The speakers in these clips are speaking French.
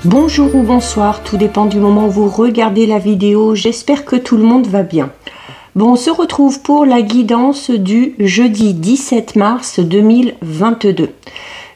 Bonjour ou bonsoir, tout dépend du moment où vous regardez la vidéo, j'espère que tout le monde va bien. Bon, on se retrouve pour la guidance du jeudi 17 mars 2022.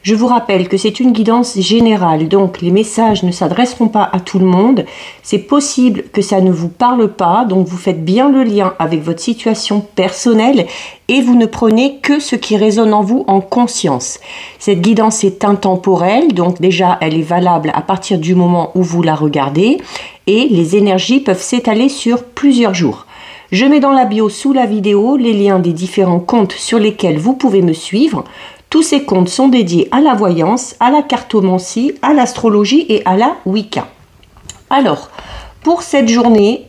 Je vous rappelle que c'est une guidance générale, donc les messages ne s'adresseront pas à tout le monde. C'est possible que ça ne vous parle pas, donc vous faites bien le lien avec votre situation personnelle et vous ne prenez que ce qui résonne en vous en conscience. Cette guidance est intemporelle, donc déjà elle est valable à partir du moment où vous la regardez et les énergies peuvent s'étaler sur plusieurs jours. Je mets dans la bio sous la vidéo les liens des différents comptes sur lesquels vous pouvez me suivre. Tous ces comptes sont dédiés à la voyance, à la cartomancie, à l'astrologie et à la Wicca. Alors, pour cette journée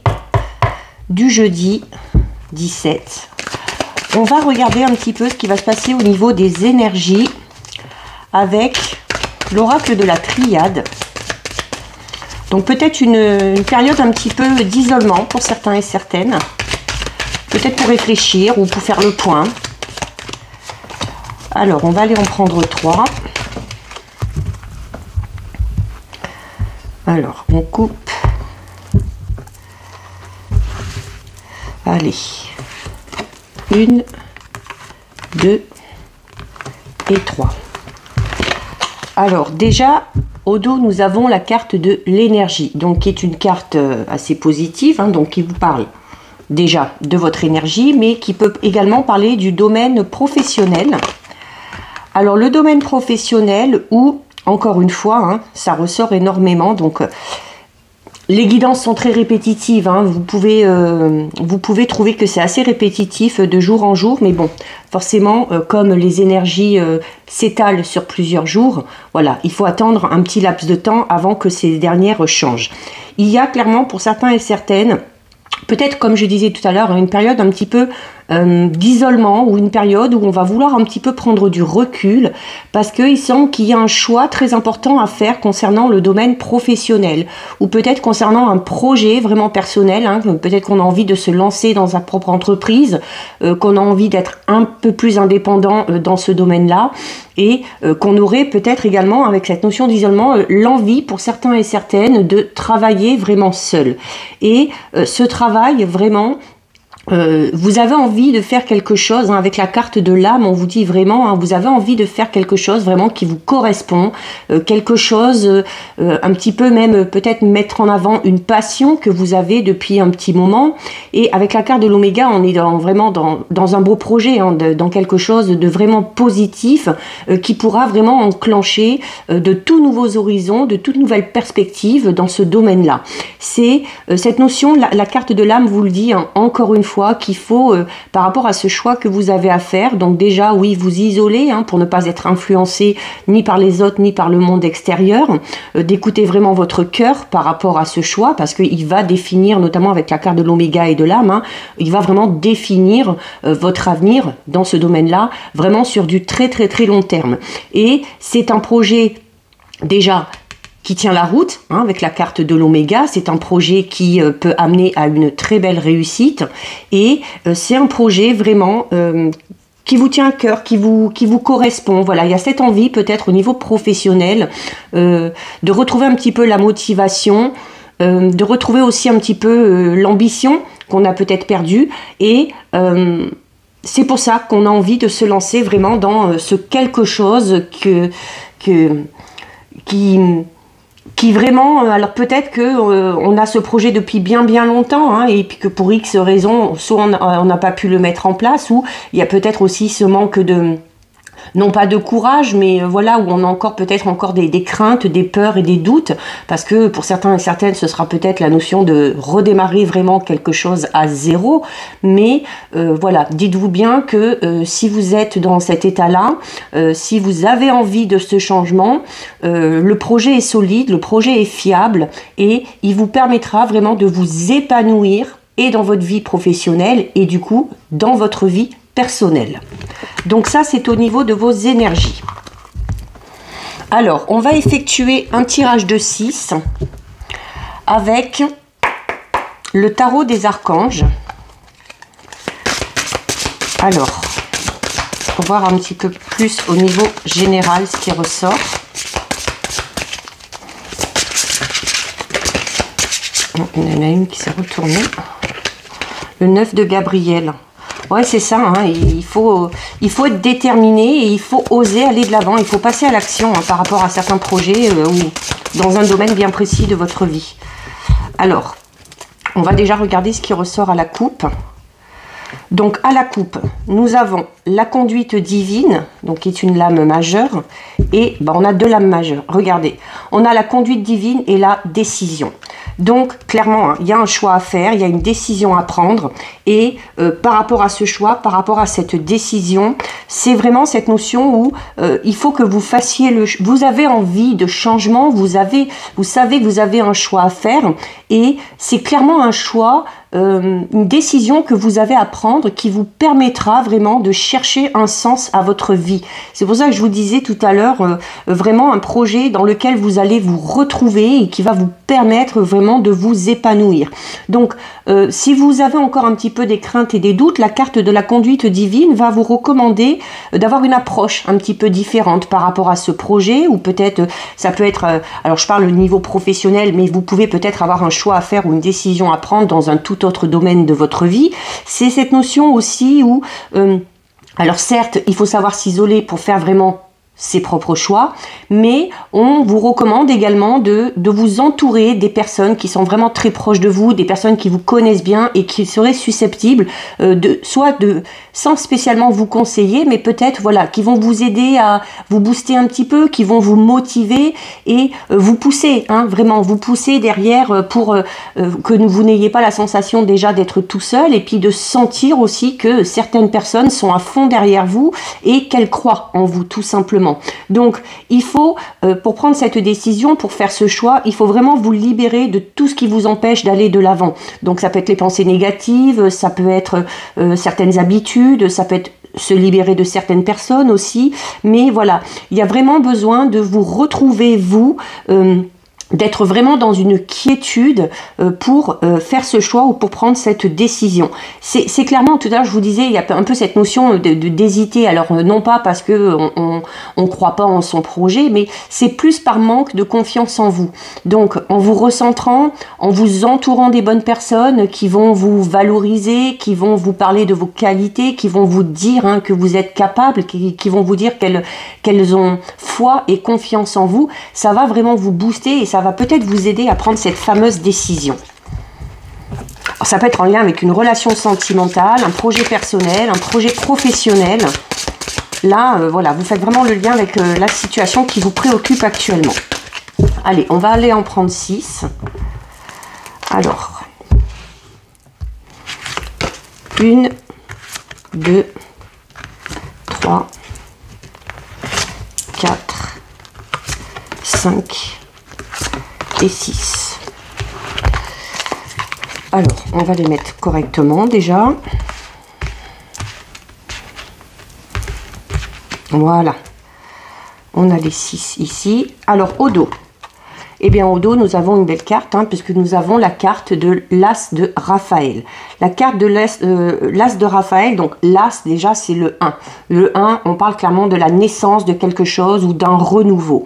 du jeudi 17, on va regarder un petit peu ce qui va se passer au niveau des énergies avec l'oracle de la Triade. Donc peut-être une période un petit peu d'isolement pour certains et certaines. Peut-être pour réfléchir ou pour faire le point. Alors, on va aller en prendre 3. Alors, on coupe. Allez. 1, 2 et 3. Alors, déjà, au dos, nous avons la carte de l'énergie. Donc, qui est une carte assez positive, hein, donc qui vous parle déjà de votre énergie, mais qui peut également parler du domaine professionnel. Alors, le domaine professionnel où, encore une fois, hein, ça ressort énormément. Donc, les guidances sont très répétitives. Hein, vous pouvez trouver que c'est assez répétitif de jour en jour. Mais bon, forcément, comme les énergies s'étalent sur plusieurs jours, voilà, il faut attendre un petit laps de temps avant que ces dernières changent. Il y a clairement, pour certains et certaines, peut-être, comme je disais tout à l'heure, une période un petit peu d'isolement ou une période où on va vouloir un petit peu prendre du recul parce qu'il semble qu'il y a un choix très important à faire concernant le domaine professionnel ou peut-être concernant un projet vraiment personnel, hein, peut-être qu'on a envie de se lancer dans sa propre entreprise, qu'on a envie d'être un peu plus indépendant dans ce domaine-là et qu'on aurait peut-être également avec cette notion d'isolement l'envie pour certains et certaines de travailler vraiment seul. Et ce travail vraiment vous avez envie de faire quelque chose, hein, avec la carte de l'âme, on vous dit vraiment, hein, vous avez envie de faire quelque chose vraiment qui vous correspond, quelque chose, un petit peu même peut-être mettre en avant une passion que vous avez depuis un petit moment. Et avec la carte de l'Oméga, on est vraiment dans un beau projet, hein, dans quelque chose de vraiment positif qui pourra vraiment enclencher de tout nouveaux horizons, de toutes nouvelles perspectives dans ce domaine-là. C'est cette notion, la carte de l'âme vous le dit, hein, encore une fois, qu'il faut, par rapport à ce choix que vous avez à faire, donc déjà, oui, vous isoler, hein, pour ne pas être influencé ni par les autres, ni par le monde extérieur, d'écouter vraiment votre cœur par rapport à ce choix, parce qu'il va définir, notamment avec la carte de l'Oméga et de l'âme, hein, il va vraiment définir votre avenir dans ce domaine-là, vraiment sur du très très très long terme. Et c'est un projet déjà qui tient la route, hein, avec la carte de l'Oméga. C'est un projet qui peut amener à une très belle réussite et c'est un projet vraiment qui vous tient à cœur, qui vous correspond. Voilà, il y a cette envie peut-être au niveau professionnel de retrouver un petit peu la motivation, de retrouver aussi un petit peu l'ambition qu'on a peut-être perdue et c'est pour ça qu'on a envie de se lancer vraiment dans ce quelque chose qui vraiment, alors peut-être que on a ce projet depuis bien longtemps, hein, et puis que pour X raisons, soit on n'a pas pu le mettre en place, ou il y a peut-être aussi ce manque de, non pas de courage, mais voilà, où on a encore peut-être des craintes, des peurs et des doutes, parce que pour certains et certaines, ce sera peut-être la notion de redémarrer vraiment quelque chose à zéro, mais voilà, dites-vous bien que si vous êtes dans cet état-là, si vous avez envie de ce changement, le projet est solide, le projet est fiable, et il vous permettra vraiment de vous épanouir et dans votre vie professionnelle, et du coup, dans votre vie personnelle. Donc ça, c'est au niveau de vos énergies. Alors, on va effectuer un tirage de 6 avec le tarot des archanges. Alors, pour voir un petit peu plus au niveau général ce qui ressort. Il y en a une qui s'est retournée. Le 9 de Gabriel. Ouais, c'est ça, hein, il faut être déterminé et il faut oser aller de l'avant. Il faut passer à l'action hein, par rapport à certains projets ou dans un domaine bien précis de votre vie. Alors, on va déjà regarder ce qui ressort à la coupe. Donc, à la coupe, nous avons la conduite divine, donc qui est une lame majeure, et on a deux lames majeures. Regardez, on a la conduite divine et la décision. Donc, clairement, hein, il y a un choix à faire, il y a une décision à prendre, et par rapport à ce choix, par rapport à cette décision, c'est vraiment cette notion où il faut que vous fassiez vous avez envie de changement, vous savez que vous avez un choix à faire, et c'est clairement un choix, une décision que vous avez à prendre qui vous permettra vraiment de chercher un sens à votre vie. C'est pour ça que je vous disais tout à l'heure, vraiment un projet dans lequel vous allez vous retrouver et qui va vous permettre vraiment de vous épanouir. Donc, si vous avez encore un petit peu des craintes et des doutes, la carte de la conduite divine va vous recommander d'avoir une approche un petit peu différente par rapport à ce projet, ou peut-être, ça peut être, alors je parle au niveau professionnel, mais vous pouvez peut-être avoir un choix à faire ou une décision à prendre dans un tout autre domaine de votre vie. C'est cette notion aussi où, alors certes, il faut savoir s'isoler pour faire vraiment ses propres choix, mais on vous recommande également de vous entourer des personnes qui sont vraiment très proches de vous, des personnes qui vous connaissent bien et qui seraient susceptibles sans spécialement vous conseiller, mais peut-être voilà, qui vont vous aider à vous booster un petit peu, qui vont vous motiver et vous pousser, hein, vraiment vous pousser derrière pour que vous n'ayez pas la sensation déjà d'être tout seul, et puis de sentir aussi que certaines personnes sont à fond derrière vous et qu'elles croient en vous tout simplement. Donc, il faut, pour prendre cette décision, pour faire ce choix, il faut vraiment vous libérer de tout ce qui vous empêche d'aller de l'avant. Donc, ça peut être les pensées négatives, ça peut être certaines habitudes, ça peut être se libérer de certaines personnes aussi. Mais voilà, il y a vraiment besoin de vous retrouver, vous, d'être vraiment dans une quiétude pour faire ce choix ou pour prendre cette décision. C'est clairement, tout à l'heure je vous disais, il y a un peu cette notion d'hésiter, alors non pas parce que on croit pas en son projet, mais c'est plus par manque de confiance en vous. Donc en vous recentrant, en vous entourant des bonnes personnes qui vont vous valoriser, qui vont vous parler de vos qualités, qui vont vous dire hein, que vous êtes capable, qui vont vous dire qu'elles ont foi et confiance en vous, ça va vraiment vous booster et ça va peut-être vous aider à prendre cette fameuse décision. Alors, ça peut être en lien avec une relation sentimentale, un projet personnel, un projet professionnel. Là, voilà, vous faites vraiment le lien avec la situation qui vous préoccupe actuellement. Allez, on va aller en prendre 6. Alors, 1, 2, 3, 4, 5 et 6. Alors, on va les mettre correctement déjà. Voilà. On a les 6 ici. Alors, au dos. Eh bien, au dos, nous avons une belle carte, hein, puisque nous avons la carte de l'As de Raphaël. La carte de l'As de Raphaël, donc l'As, déjà, c'est le 1. Le 1, on parle clairement de la naissance de quelque chose ou d'un renouveau.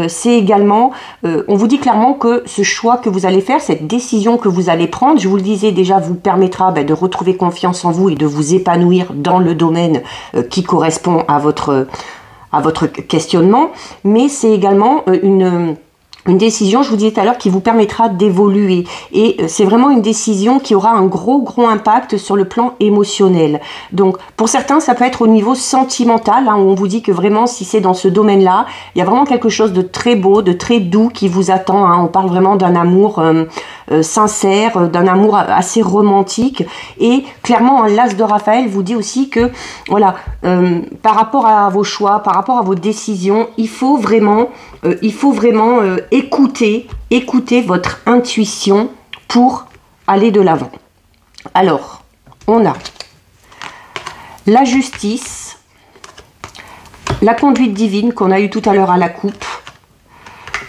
C'est également, on vous dit clairement que ce choix que vous allez faire, cette décision que vous allez prendre, je vous le disais déjà, vous permettra de retrouver confiance en vous et de vous épanouir dans le domaine qui correspond à votre questionnement. Mais c'est également une décision, je vous disais tout à l'heure, qui vous permettra d'évoluer. Et c'est vraiment une décision qui aura un gros impact sur le plan émotionnel. Donc, pour certains, ça peut être au niveau sentimental, hein, où on vous dit que vraiment, si c'est dans ce domaine-là, il y a vraiment quelque chose de très beau, de très doux qui vous attend. Hein. On parle vraiment d'un amour sincère, d'un amour assez romantique. Et clairement, l'As de Raphaël vous dit aussi que, voilà, par rapport à vos choix, par rapport à vos décisions, il faut vraiment écouter votre intuition pour aller de l'avant. Alors, on a la justice, la conduite divine qu'on a eu tout à l'heure à la coupe,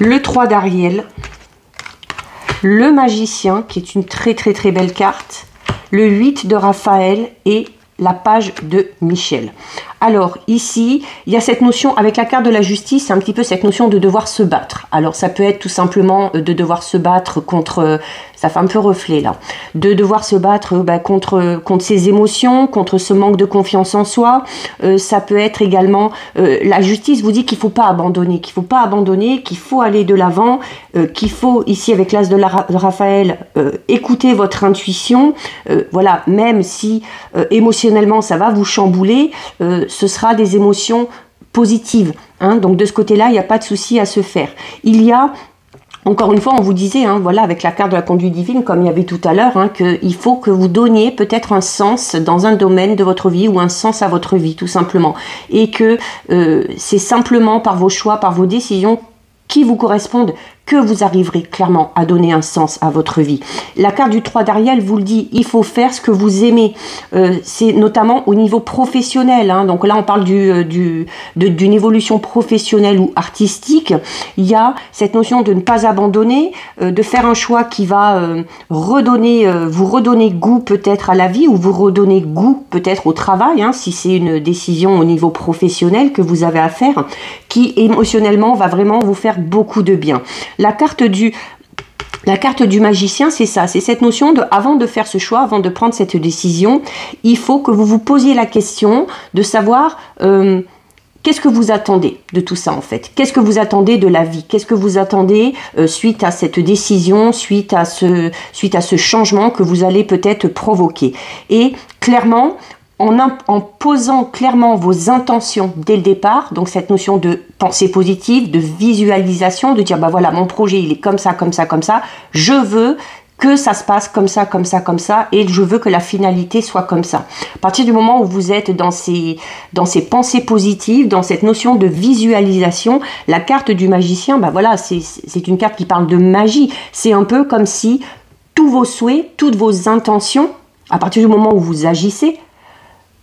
le 3 d'Ariel, le magicien qui est une très belle carte, le 8 de Raphaël et la page de Michel. Alors ici, il y a cette notion, avec la carte de la justice, c'est un petit peu cette notion de devoir se battre. Alors ça peut être tout simplement de devoir se battre contre ça fait un peu reflet là, de devoir se battre contre ses émotions, contre ce manque de confiance en soi. Ça peut être également la justice vous dit qu'il faut pas abandonner, qu'il faut aller de l'avant, qu'il faut ici avec l'as de Raphaël écouter votre intuition. Voilà, même si émotionnellement ça va vous chambouler, ce sera des émotions positives. Hein, donc de ce côté-là, il n'y a pas de souci à se faire. Il y a encore une fois, on vous disait, hein, voilà, avec la carte de la conduite divine, comme il y avait tout à l'heure, hein, qu'il faut que vous donniez peut-être un sens dans un domaine de votre vie ou un sens à votre vie, tout simplement. Et que c'est simplement par vos choix, par vos décisions qui vous correspondent, que vous arriverez clairement à donner un sens à votre vie. La carte du 3 d'Ariel vous le dit, il faut faire ce que vous aimez. C'est notamment au niveau professionnel. Hein. Donc là, on parle d'une évolution professionnelle ou artistique. Il y a cette notion de ne pas abandonner, de faire un choix qui va vous redonner goût peut-être à la vie ou vous redonner goût peut-être au travail, hein, si c'est une décision au niveau professionnel que vous avez à faire, qui émotionnellement va vraiment vous faire beaucoup de bien. La carte du magicien, c'est ça, c'est cette notion de, avant de faire ce choix, avant de prendre cette décision, il faut que vous vous posiez la question de savoir qu'est-ce que vous attendez de tout ça en fait. Qu'est-ce que vous attendez de la vie? Qu'est-ce que vous attendez suite à cette décision, suite à ce changement que vous allez peut-être provoquer. Et clairement, en posant clairement vos intentions dès le départ, donc cette notion de pensée positive, de visualisation, de dire, bah voilà, mon projet, il est comme ça, comme ça, comme ça, je veux que ça se passe comme ça, comme ça, comme ça, et je veux que la finalité soit comme ça. À partir du moment où vous êtes dans ces pensées positives, dans cette notion de visualisation, la carte du magicien, bah voilà, c'est une carte qui parle de magie. C'est un peu comme si tous vos souhaits, toutes vos intentions, à partir du moment où vous agissez,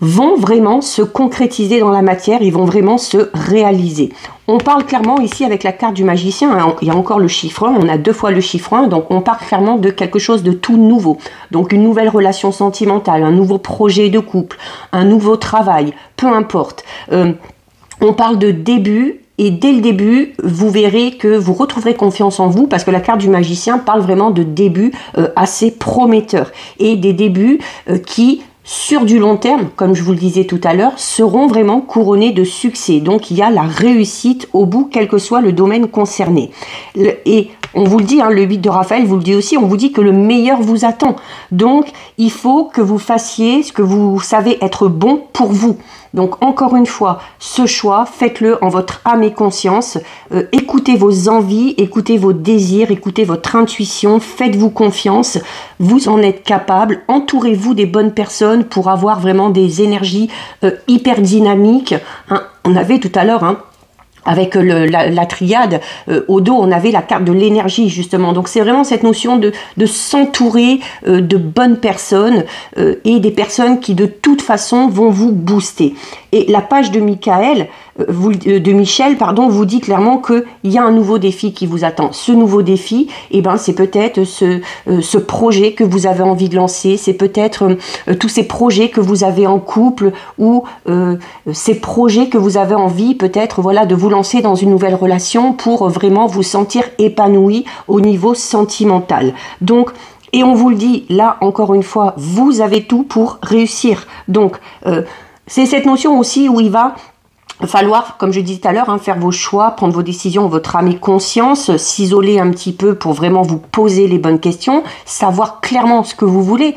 vont vraiment se concrétiser dans la matière, ils vont vraiment se réaliser. On parle clairement ici avec la carte du magicien, hein, il y a encore le chiffre 1, on a 2 fois le chiffre 1, donc on parle clairement de quelque chose de tout nouveau. Donc une nouvelle relation sentimentale, un nouveau projet de couple, un nouveau travail, peu importe. On parle de début. Et dès le début, vous verrez que vous retrouverez confiance en vous parce que la carte du magicien parle vraiment de débuts assez prometteurs et des débuts qui, sur du long terme, comme je vous le disais tout à l'heure, seront vraiment couronnés de succès. Donc il y a la réussite au bout, quel que soit le domaine concerné. Et on vous le dit, hein, le 8 de Raphaël vous le dit aussi, on vous dit que le meilleur vous attend. Donc il faut que vous fassiez ce que vous savez être bon pour vous. Donc encore une fois, ce choix, faites-le en votre âme et conscience. Écoutez vos envies, écoutez vos désirs, écoutez votre intuition, faites-vous confiance. Vous en êtes capable. Entourez-vous des bonnes personnes pour avoir vraiment des énergies hyper dynamiques. Hein, on avait tout à l'heure... avec la triade, au dos, on avait la carte de l'énergie, justement. Donc, c'est vraiment cette notion de s'entourer de bonnes personnes et des personnes qui, de toute façon, vont vous booster. Et la page de Michel vous dit clairement qu'il y a un nouveau défi qui vous attend. Ce nouveau défi, c'est peut-être ce projet que vous avez envie de lancer, c'est peut-être tous ces projets que vous avez en couple ou ces projets que vous avez envie peut-être de vous lancer dans une nouvelle relation pour vraiment vous sentir épanoui au niveau sentimental. Donc, et on vous le dit, là, encore une fois, vous avez tout pour réussir. Donc, c'est cette notion aussi où il va falloir, comme je disais tout à l'heure, faire vos choix, prendre vos décisions, votre âme et conscience, s'isoler un petit peu pour vraiment vous poser les bonnes questions, savoir clairement ce que vous voulez,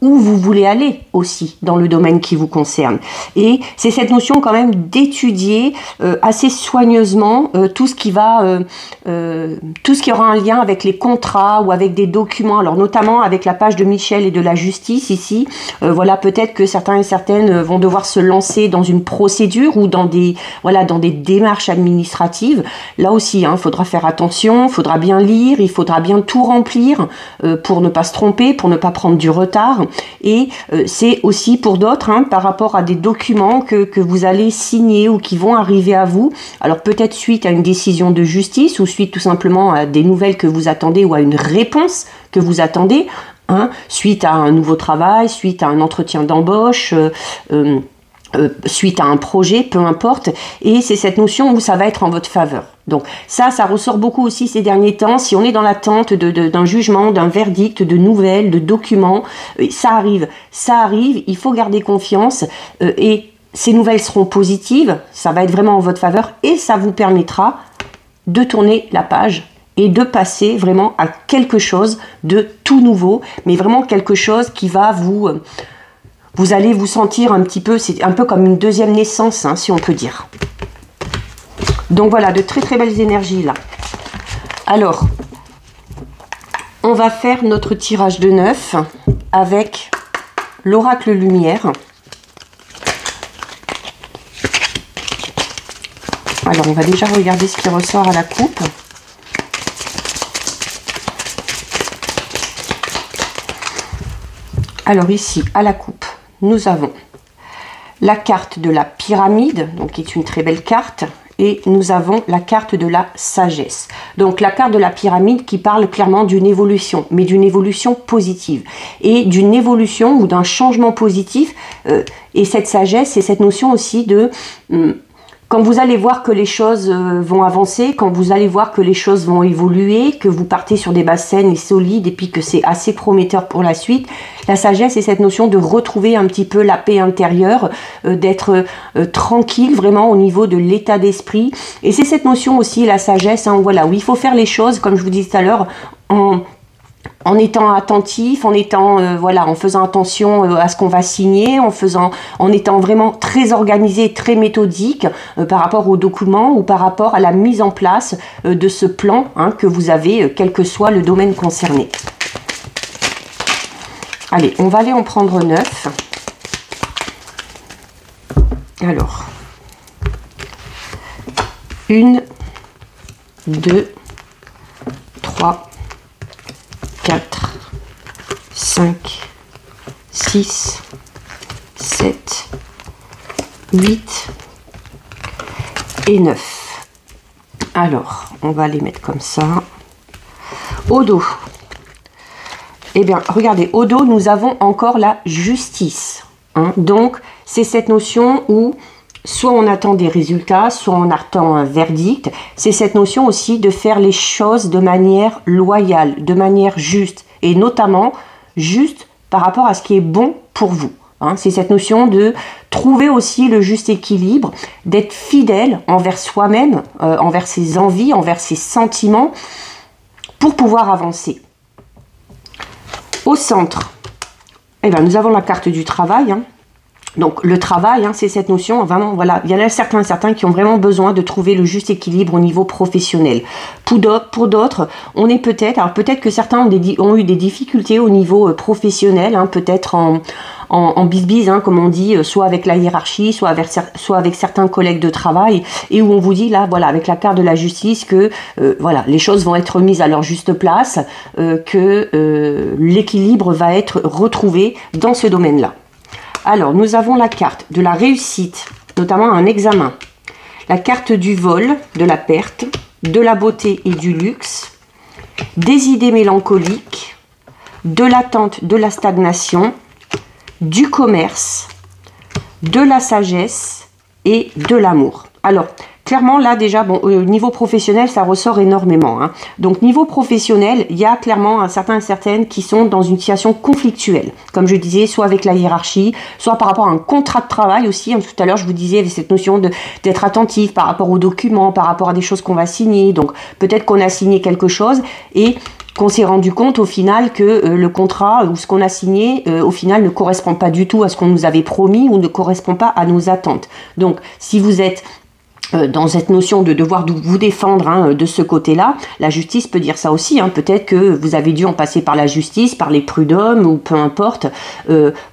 où vous voulez aller aussi dans le domaine qui vous concerne. Et c'est cette notion quand même d'étudier assez soigneusement tout ce qui aura un lien avec les contrats ou avec des documents. Alors notamment avec la page de Michel et de la justice ici. Peut-être que certains et certaines vont devoir se lancer dans une procédure ou dans des démarches administratives. Là aussi, il faudra faire attention, il faudra bien lire, il faudra bien tout remplir pour ne pas se tromper, pour ne pas prendre du retard. Et c'est aussi pour d'autres, par rapport à des documents que vous allez signer ou qui vont arriver à vous. Alors peut-être suite à une décision de justice ou suite tout simplement à des nouvelles que vous attendez ou à une réponse que vous attendez, suite à un nouveau travail, suite à un entretien d'embauche, suite à un projet, peu importe. Et c'est cette notion où ça va être en votre faveur. Donc ça ressort beaucoup aussi ces derniers temps. Si on est dans l'attente d'un jugement, d'un verdict, de nouvelles, de documents, ça arrive, il faut garder confiance et ces nouvelles seront positives, ça va être vraiment en votre faveur et ça vous permettra de tourner la page et de passer vraiment à quelque chose de tout nouveau, mais vraiment quelque chose qui va vous allez vous sentir un petit peu, c'est un peu comme une deuxième naissance, hein, si on peut dire. Donc voilà, de très très belles énergies là. Alors, on va faire notre tirage de 9 avec l'oracle lumière. Alors, on va déjà regarder ce qui ressort à la coupe. Alors ici, à la coupe, nous avons la carte de la pyramide, donc qui est une très belle carte. Et nous avons la carte de la sagesse. Donc la carte de la pyramide qui parle clairement d'une évolution, mais d'une évolution positive. Et d'une évolution ou d'un changement positif. Et cette sagesse, c'est cette notion aussi de... quand vous allez voir que les choses vont avancer, quand vous allez voir que les choses vont évoluer, que vous partez sur des bases saines et solides et puis que c'est assez prometteur pour la suite, la sagesse, c'est cette notion de retrouver un petit peu la paix intérieure, d'être tranquille vraiment au niveau de l'état d'esprit. Et c'est cette notion aussi, la sagesse, hein, voilà, où il faut faire les choses, comme je vous disais tout à l'heure, en étant attentif, en étant voilà, en faisant attention à ce qu'on va signer, en étant vraiment très organisé, très méthodique par rapport aux documents ou par rapport à la mise en place de ce plan hein, que vous avez, quel que soit le domaine concerné. Allez, on va aller en prendre 9. Alors, 1, 2, 3, 4, 5, 6, 7, 8 et 9. Alors, on va les mettre comme ça. Au dos. Eh bien, regardez, au dos, nous avons encore la justice. Hein. Donc, c'est cette notion où soit on attend des résultats, soit on attend un verdict. C'est cette notion aussi de faire les choses de manière loyale, de manière juste. Et notamment, juste par rapport à ce qui est bon pour vous. Hein. C'est cette notion de trouver aussi le juste équilibre, d'être fidèle envers soi-même, envers ses envies, envers ses sentiments, pour pouvoir avancer. Au centre, eh bien, nous avons la carte du travail. Hein. Donc le travail, hein, c'est cette notion, vraiment, voilà, il y en a certains qui ont vraiment besoin de trouver le juste équilibre au niveau professionnel. Pour d'autres, on est peut-être, alors peut-être que certains ont eu des difficultés au niveau professionnel, hein, peut-être en bisbise, hein, comme on dit, soit avec la hiérarchie, soit avec certains collègues de travail, et où on vous dit là, voilà, avec la carte de la justice, que voilà, les choses vont être mises à leur juste place, que l'équilibre va être retrouvé dans ce domaine-là. Alors, nous avons la carte de la réussite, notamment un examen. La carte du vol, de la perte, de la beauté et du luxe, des idées mélancoliques, de l'attente, de la stagnation, du commerce, de la sagesse et de l'amour. Alors, clairement, là, déjà, bon, au niveau professionnel, ça ressort énormément. Hein. Donc, niveau professionnel, il y a clairement un certain et certaines qui sont dans une situation conflictuelle. Comme je disais, soit avec la hiérarchie, soit par rapport à un contrat de travail aussi. Hein. Tout à l'heure, je vous disais, avec cette notion d'être attentif par rapport aux documents, par rapport à des choses qu'on va signer. Donc, peut-être qu'on a signé quelque chose et qu'on s'est rendu compte au final que le contrat ou ce qu'on a signé, au final, ne correspond pas du tout à ce qu'on nous avait promis ou ne correspond pas à nos attentes. Donc, si vous êtes dans cette notion de devoir vous défendre hein, de ce côté-là, la justice peut dire ça aussi. Hein. Peut-être que vous avez dû en passer par la justice, par les prud'hommes ou peu importe,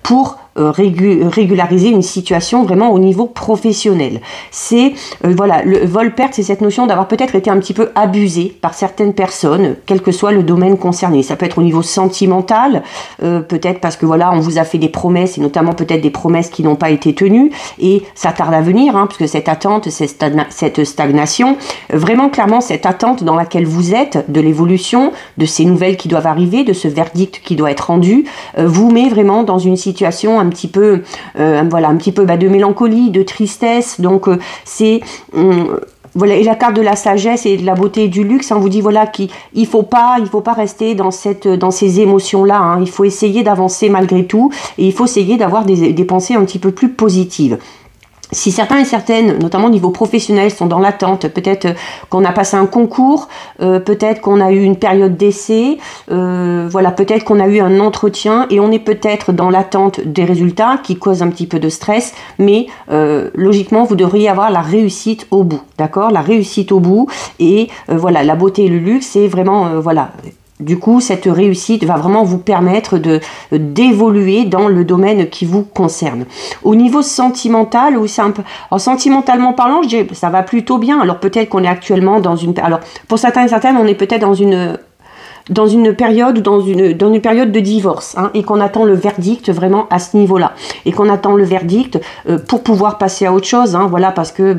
pour régulariser une situation vraiment au niveau professionnel. C'est voilà, le vol-perte, c'est cette notion d'avoir peut-être été un petit peu abusé par certaines personnes, quel que soit le domaine concerné. Ça peut être au niveau sentimental, peut-être parce que voilà, on vous a fait des promesses, et notamment peut-être des promesses qui n'ont pas été tenues, et ça tarde à venir, hein, parce que cette attente, cette stagnation, vraiment clairement cette attente dans laquelle vous êtes, de l'évolution, de ces nouvelles qui doivent arriver, de ce verdict qui doit être rendu, vous met vraiment dans une situation un petit peu, voilà, un petit peu de mélancolie, de tristesse. Donc c'est Voilà, et la carte de la sagesse et de la beauté et du luxe, hein, vous dit voilà qu'il faut pas rester dans ces émotions-là. Hein. Il faut essayer d'avancer malgré tout, et il faut essayer d'avoir des pensées un petit peu plus positives. Si certains et certaines, notamment au niveau professionnel, sont dans l'attente, peut-être qu'on a passé un concours, peut-être qu'on a eu une période d'essai, voilà, peut-être qu'on a eu un entretien et on est peut-être dans l'attente des résultats qui causent un petit peu de stress, mais logiquement, vous devriez avoir la réussite au bout, d'accord? La réussite au bout et voilà, la beauté et le luxe, c'est vraiment, voilà... Du coup, cette réussite va vraiment vous permettre d'évoluer dans le domaine qui vous concerne. Au niveau sentimental, où c'est un peu, alors, sentimentalement parlant, je dirais ça va plutôt bien. Alors peut-être qu'on est actuellement dans une, alors pour certains et certaines, on est peut-être dans une période ou dans une période de divorce, hein, et qu'on attend le verdict vraiment à ce niveau-là, et qu'on attend le verdict pour pouvoir passer à autre chose, hein, voilà, parce que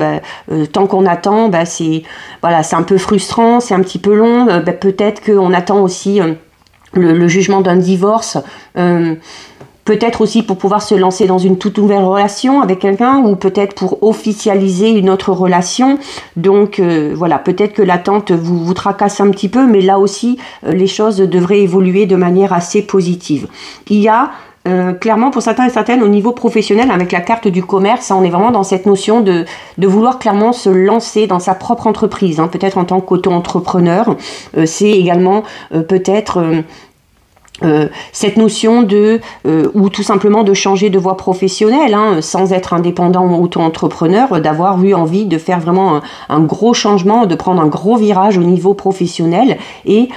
tant qu'on attend, c'est un peu frustrant, c'est un petit peu long, peut-être qu'on attend aussi le jugement d'un divorce. Peut-être aussi pour pouvoir se lancer dans une toute nouvelle relation avec quelqu'un, ou peut-être pour officialiser une autre relation. Donc voilà, peut-être que l'attente vous tracasse un petit peu, mais là aussi, les choses devraient évoluer de manière assez positive. Il y a clairement pour certains et certaines au niveau professionnel, avec la carte du commerce, on est vraiment dans cette notion de vouloir clairement se lancer dans sa propre entreprise, hein, peut-être en tant qu'auto-entrepreneur. C'est également peut-être... cette notion ou tout simplement de changer de voie professionnelle, hein, sans être indépendant ou auto-entrepreneur, d'avoir eu envie de faire vraiment un gros changement, de prendre un gros virage au niveau professionnel et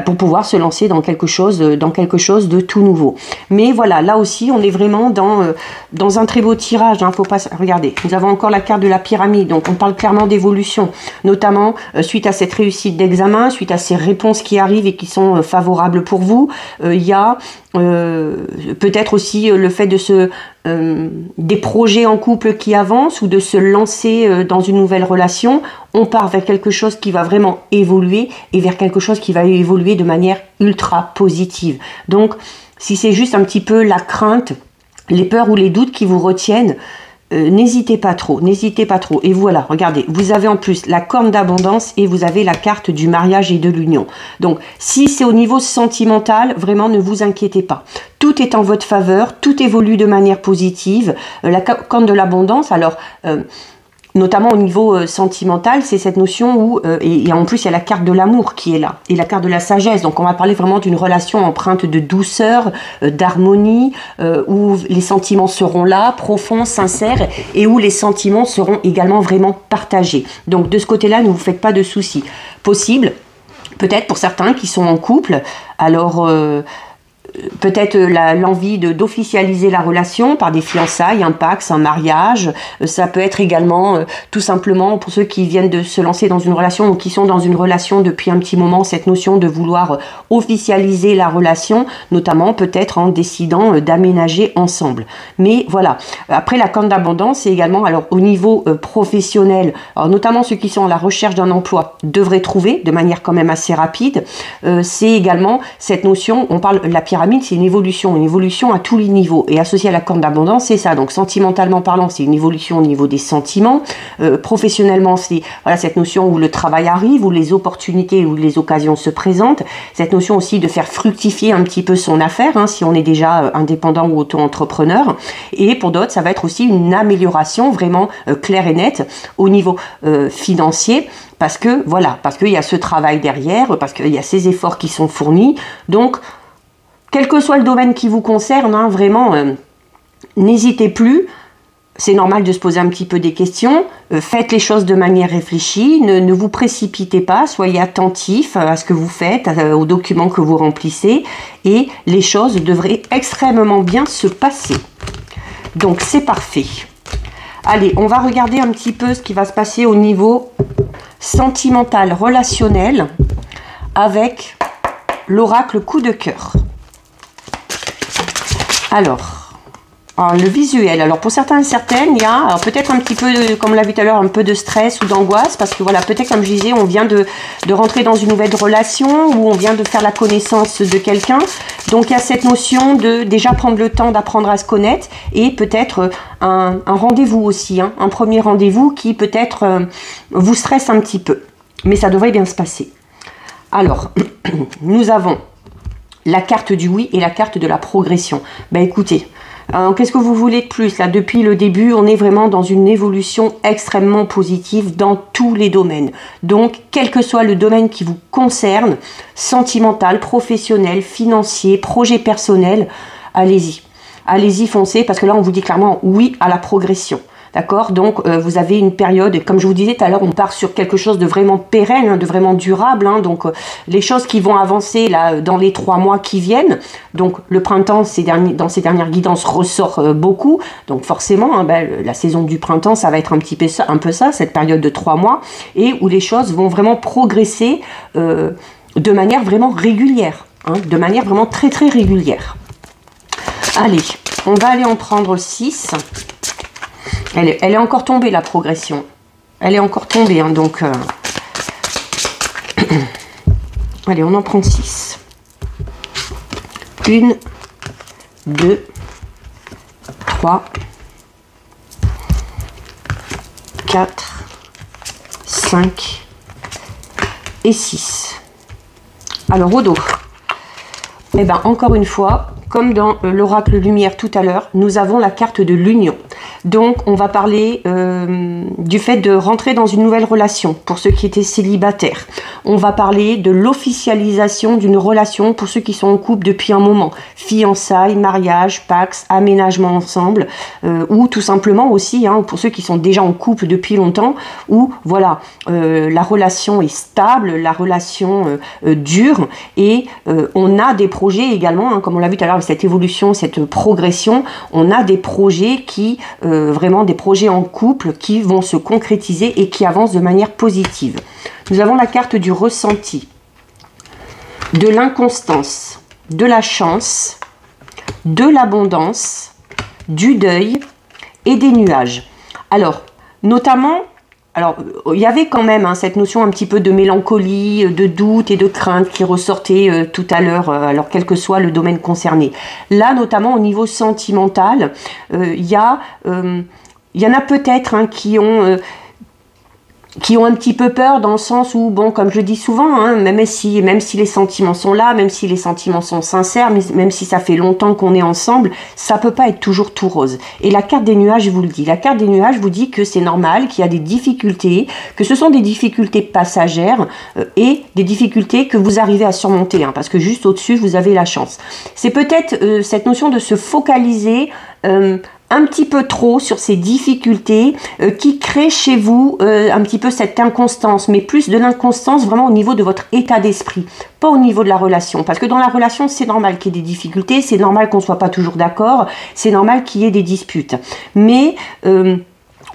pour pouvoir se lancer dans quelque chose de tout nouveau. Mais voilà, là aussi, on est vraiment dans un très beau tirage. Hein, faut pas regardez, nous avons encore la carte de la pyramide, donc on parle clairement d'évolution, notamment suite à cette réussite d'examen, suite à ces réponses qui arrivent et qui sont favorables pour vous. Il y a peut-être aussi le fait des projets en couple qui avancent ou de se lancer dans une nouvelle relation. On part vers quelque chose qui va vraiment évoluer et vers quelque chose qui va évoluer de manière ultra positive. Donc, si c'est juste un petit peu la crainte, les peurs ou les doutes qui vous retiennent, n'hésitez pas trop. Et voilà, regardez, vous avez en plus la corne d'abondance et vous avez la carte du mariage et de l'union. Donc, si c'est au niveau sentimental, vraiment ne vous inquiétez pas. Tout est en votre faveur, tout évolue de manière positive. La corne de l'abondance, alors... notamment au niveau sentimental, c'est cette notion où, et en plus il y a la carte de l'amour qui est là, et la carte de la sagesse, donc on va parler vraiment d'une relation empreinte de douceur, d'harmonie, où les sentiments seront là, profonds, sincères, et où les sentiments seront également vraiment partagés. Donc de ce côté-là, ne vous faites pas de soucis. Possible, peut-être pour certains qui sont en couple, alors... peut-être l'envie d'officialiser la relation par des fiançailles, un pax, un mariage. Ça peut être également tout simplement pour ceux qui viennent de se lancer dans une relation ou qui sont dans une relation depuis un petit moment, cette notion de vouloir officialiser la relation, notamment peut-être en décidant d'aménager ensemble. Mais voilà, après la corne d'abondance, c'est également alors au niveau professionnel, alors notamment ceux qui sont à la recherche d'un emploi devraient trouver de manière quand même assez rapide. C'est également cette notion, on parle la pyramide, c'est une évolution à tous les niveaux. Et associé à la corne d'abondance, c'est ça. Donc sentimentalement parlant, c'est une évolution au niveau des sentiments. Professionnellement, c'est voilà, cette notion où le travail arrive, où les opportunités, où les occasions se présentent. Cette notion aussi de faire fructifier un petit peu son affaire, hein, si on est déjà indépendant ou auto-entrepreneur. Et pour d'autres, ça va être aussi une amélioration vraiment claire et nette au niveau financier. Parce qu'il y a ce travail derrière, parce qu'il y a ces efforts qui sont fournis. Donc, quel que soit le domaine qui vous concerne, hein, vraiment, n'hésitez plus. C'est normal de se poser un petit peu des questions. Faites les choses de manière réfléchie. Ne vous précipitez pas. Soyez attentifs à ce que vous faites, aux documents que vous remplissez. Et les choses devraient extrêmement bien se passer. Donc, c'est parfait. Allez, on va regarder un petit peu ce qui va se passer au niveau sentimental, relationnel, avec l'oracle coup de cœur. Alors, Alors, le visuel, alors pour certains et certaines, il y a peut-être un petit peu, comme on l'a vu tout à l'heure, un peu de stress ou d'angoisse, parce que voilà, peut-être comme je disais, on vient de rentrer dans une nouvelle relation, ou on vient de faire la connaissance de quelqu'un, donc il y a cette notion de déjà prendre le temps d'apprendre à se connaître, et peut-être un rendez-vous aussi, hein, un premier rendez-vous qui peut-être vous stresse un petit peu, mais ça devrait bien se passer. Alors, nous avons la carte du oui et la carte de la progression. Ben écoutez, qu'est-ce que vous voulez de plus là? Depuis le début, on est vraiment dans une évolution extrêmement positive dans tous les domaines. Donc, quel que soit le domaine qui vous concerne, sentimental, professionnel, financier, projet personnel, allez-y. Allez-y, foncez, parce que là, on vous dit clairement oui à la progression. D'accord? Donc, vous avez une période, comme je vous disais tout à l'heure, on part sur quelque chose de vraiment pérenne, hein, de vraiment durable. Hein, donc, les choses qui vont avancer là dans les 3 mois qui viennent. Donc, le printemps, dans ces dernières guidances, ressort beaucoup. Donc, forcément, hein, la saison du printemps, ça va être un peu ça, cette période de 3 mois, et où les choses vont vraiment progresser de manière vraiment régulière. Hein, de manière vraiment très, très régulière. Allez, on va aller en prendre 6. Elle est encore tombée, la progression. Elle est encore tombée, hein, donc... Allez, on en prend 6. 1, 2, 3, 4, 5 et 6. Alors, au dos. Eh bien, encore une fois, comme dans l'oracle lumière tout à l'heure, nous avons la carte de l'union. Donc, on va parler du fait de rentrer dans une nouvelle relation pour ceux qui étaient célibataires. On va parler de l'officialisation d'une relation pour ceux qui sont en couple depuis un moment. Fiançailles, mariage, pax, aménagement ensemble, ou tout simplement aussi, hein, pour ceux qui sont déjà en couple depuis longtemps, où voilà, la relation est stable, la relation dure, et on a des projets également, hein, comme on l'a vu tout à l'heure, cette évolution, cette progression, on a des projets qui, vraiment des projets en couple qui vont se concrétiser et qui avancent de manière positive. Nous avons la carte du ressenti, de l'inconstance, de la chance, de l'abondance, du deuil et des nuages. Alors, notamment... Alors, il y avait quand même cette notion un petit peu de mélancolie, de doute et de crainte qui ressortait tout à l'heure, alors quel que soit le domaine concerné. Là, notamment au niveau sentimental, il y en a peut-être qui ont un petit peu peur dans le sens où, bon, comme je dis souvent, hein, même si les sentiments sont là, même si les sentiments sont sincères, même si ça fait longtemps qu'on est ensemble, ça peut pas être toujours tout rose. Et la carte des nuages vous le dit. La carte des nuages vous dit que c'est normal, qu'il y a des difficultés, que ce sont des difficultés passagères et des difficultés que vous arrivez à surmonter, hein, parce que juste au-dessus, vous avez la chance. C'est peut-être cette notion de se focaliser un petit peu trop sur ces difficultés qui créent chez vous un petit peu cette inconstance, mais plus de l'inconstance vraiment au niveau de votre état d'esprit, pas au niveau de la relation. Parce que dans la relation, c'est normal qu'il y ait des difficultés, c'est normal qu'on ne soit pas toujours d'accord, c'est normal qu'il y ait des disputes. Mais...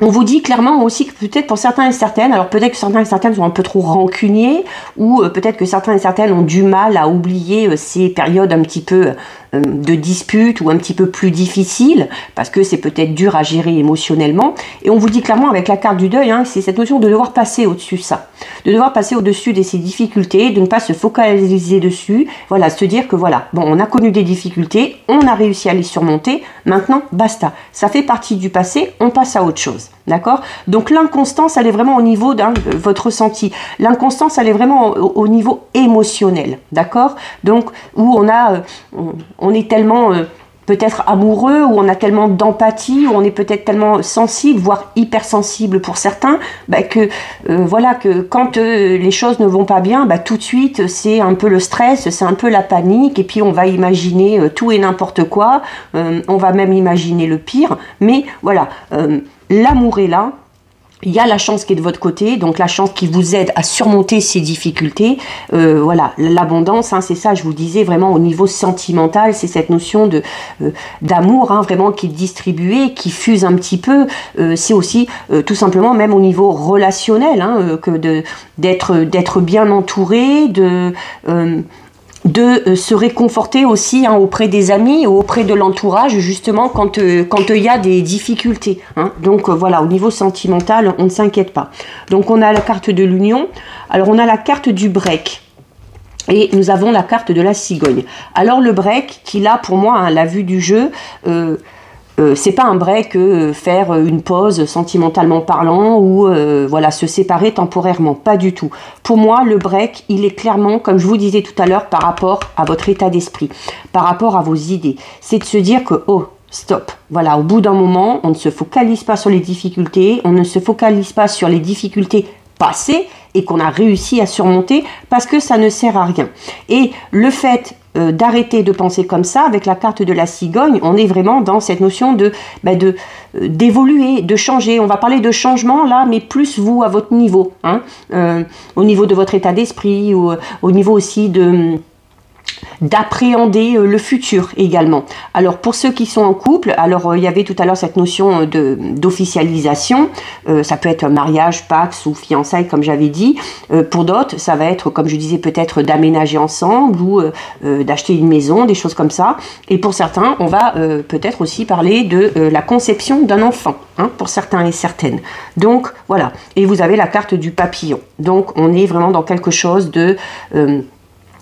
on vous dit clairement aussi que peut-être pour certains et certaines, alors peut-être que certains et certaines sont un peu trop rancuniers, ou peut-être que certains et certaines ont du mal à oublier ces périodes un petit peu de dispute ou un petit peu plus difficiles, parce que c'est peut-être dur à gérer émotionnellement. Et on vous dit clairement avec la carte du deuil, hein, c'est cette notion de devoir passer au-dessus de ça, de devoir passer au-dessus de ces difficultés, de ne pas se focaliser dessus, voilà, se dire que voilà, bon, on a connu des difficultés, on a réussi à les surmonter, maintenant basta, ça fait partie du passé, on passe à autre chose. D'accord? Donc l'inconstance, elle est vraiment au niveau de votre ressenti. L'inconstance, elle est vraiment au niveau émotionnel. D'accord? Donc, où on est tellement peut-être amoureux, où on a tellement d'empathie, où on est peut-être tellement sensible, voire hypersensible pour certains, que quand les choses ne vont pas bien, tout de suite, c'est un peu le stress, c'est un peu la panique, et puis on va imaginer tout et n'importe quoi, on va même imaginer le pire, mais voilà, l'amour est là, il y a la chance qui est de votre côté, donc la chance qui vous aide à surmonter ces difficultés. Voilà, l'abondance, hein, c'est ça, je vous disais, vraiment au niveau sentimental, c'est cette notion d'amour, hein, vraiment qui est distribuée, qui fuse un petit peu. C'est aussi tout simplement même au niveau relationnel, hein, que d'être bien entouré, de se réconforter aussi hein, auprès des amis ou auprès de l'entourage justement quand il y a des difficultés. Hein. Donc voilà, au niveau sentimental, on ne s'inquiète pas. Donc on a la carte de l'union, alors on a la carte du break. Et nous avons la carte de la cigogne. Alors le break, qui là pour moi, hein, la vue du jeu, c'est pas un break faire une pause sentimentalement parlant ou voilà se séparer temporairement, pas du tout. Pour moi, le break, il est clairement, comme je vous disais tout à l'heure, par rapport à votre état d'esprit, par rapport à vos idées. C'est de se dire que oh, stop, voilà, au bout d'un moment, on ne se focalise pas sur les difficultés, on ne se focalise pas sur les difficultés passées et qu'on a réussi à surmonter parce que ça ne sert à rien. Et le fait d'arrêter de penser comme ça, avec la carte de la cigogne, on est vraiment dans cette notion d'évoluer, de changer. On va parler de changement là, mais plus vous à votre niveau, hein, au niveau de votre état d'esprit, ou au niveau aussi d'appréhender le futur également. Alors pour ceux qui sont en couple, alors il y avait tout à l'heure cette notion d'officialisation, ça peut être un mariage, pax ou fiançailles comme j'avais dit. Pour d'autres, ça va être, comme je disais, peut-être d'aménager ensemble ou d'acheter une maison, des choses comme ça. Et pour certains, on va peut-être aussi parler de la conception d'un enfant, hein, pour certains et certaines. Donc voilà, et vous avez la carte du papillon. Donc on est vraiment dans quelque chose de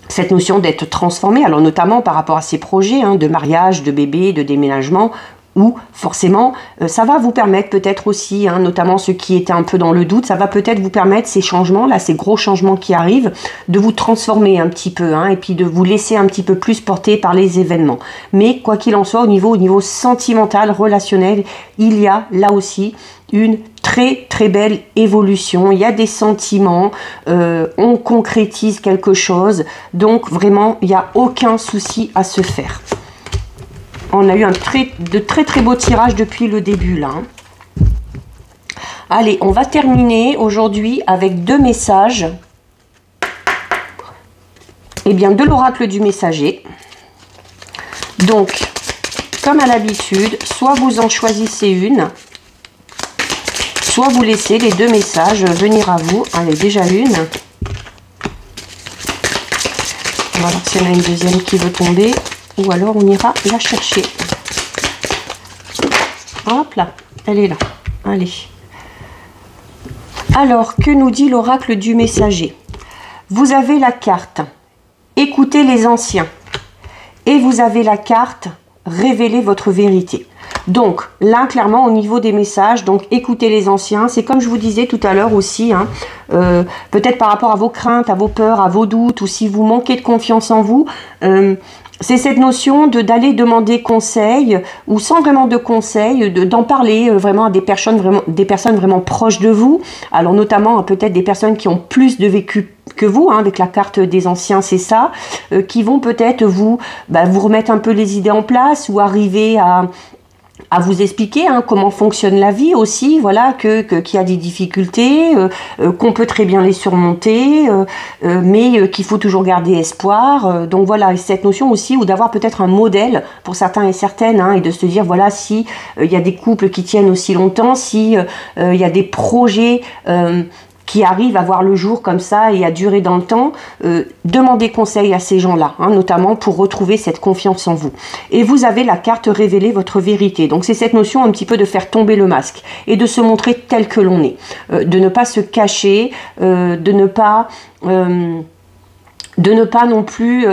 cette notion d'être transformé, alors notamment par rapport à ces projets hein, de mariage, de bébé, de déménagement, où forcément ça va vous permettre peut-être aussi, hein, notamment ceux qui étaient un peu dans le doute, ça va peut-être vous permettre ces changements-là, ces gros changements qui arrivent, de vous transformer un petit peu, hein, et puis de vous laisser un petit peu plus porter par les événements. Mais quoi qu'il en soit, au niveau sentimental, relationnel, il y a là aussi une très très belle évolution, il y a des sentiments, on concrétise quelque chose, donc vraiment il n'y a aucun souci à se faire. On a eu de très beaux tirages depuis le début là. Allez, on va terminer aujourd'hui avec 2 messages. Eh bien, de l'oracle du messager. Donc, comme à l'habitude, soit vous en choisissez une, soit vous laissez les 2 messages venir à vous. Allez, déjà une. On va voir s'il y en a une deuxième qui veut tomber. Ou alors on ira la chercher. Hop là, elle est là. Allez. Alors, que nous dit l'oracle du messager? Vous avez la carte « Écoutez les anciens » et vous avez la carte « Révélez votre vérité ». Donc, là, clairement, au niveau des messages, donc écoutez les anciens, c'est comme je vous disais tout à l'heure aussi, hein, peut-être par rapport à vos craintes, à vos peurs, à vos doutes, ou si vous manquez de confiance en vous, c'est cette notion d'aller demander conseil, ou sans vraiment de conseil, d'en parler vraiment à des personnes vraiment proches de vous, alors notamment peut-être des personnes qui ont plus de vécu que vous, hein, avec la carte des anciens, c'est ça, qui vont peut-être vous remettre un peu les idées en place, ou arriver à vous expliquer hein, comment fonctionne la vie aussi, voilà, qu'il y a des difficultés, qu'on peut très bien les surmonter, mais qu'il faut toujours garder espoir. Donc voilà, cette notion aussi, ou d'avoir peut-être un modèle pour certains et certaines, hein, et de se dire, voilà, si il y a des couples qui tiennent aussi longtemps, si il y a des projets qui arrivent à voir le jour comme ça et à durer dans le temps, demandez conseil à ces gens-là, hein, notamment pour retrouver cette confiance en vous. Et vous avez la carte « Révéler votre vérité ». Donc c'est cette notion un petit peu de faire tomber le masque et de se montrer tel que l'on est, de ne pas se cacher, de ne pas non plus,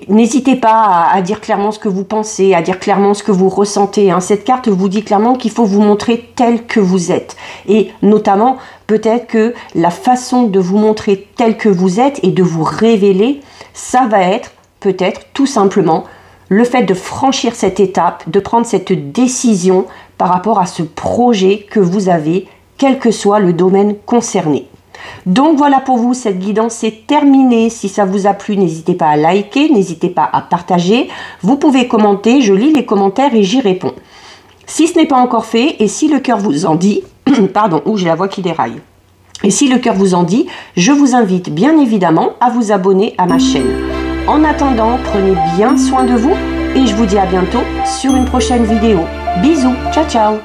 n'hésitez pas à dire clairement ce que vous pensez, à dire clairement ce que vous ressentez. Hein. Cette carte vous dit clairement qu'il faut vous montrer tel que vous êtes. Et notamment, peut-être que la façon de vous montrer tel que vous êtes et de vous révéler, ça va être peut-être tout simplement le fait de franchir cette étape, de prendre cette décision par rapport à ce projet que vous avez, quel que soit le domaine concerné. Donc voilà pour vous, cette guidance est terminée. Si ça vous a plu, n'hésitez pas à liker, n'hésitez pas à partager. Vous pouvez commenter, je lis les commentaires et j'y réponds. Si ce n'est pas encore fait, et si le cœur vous en dit, pardon, j'ai la voix qui déraille. Et si le cœur vous en dit, je vous invite bien évidemment à vous abonner à ma chaîne. En attendant, prenez bien soin de vous et je vous dis à bientôt sur une prochaine vidéo. Bisous, ciao ciao.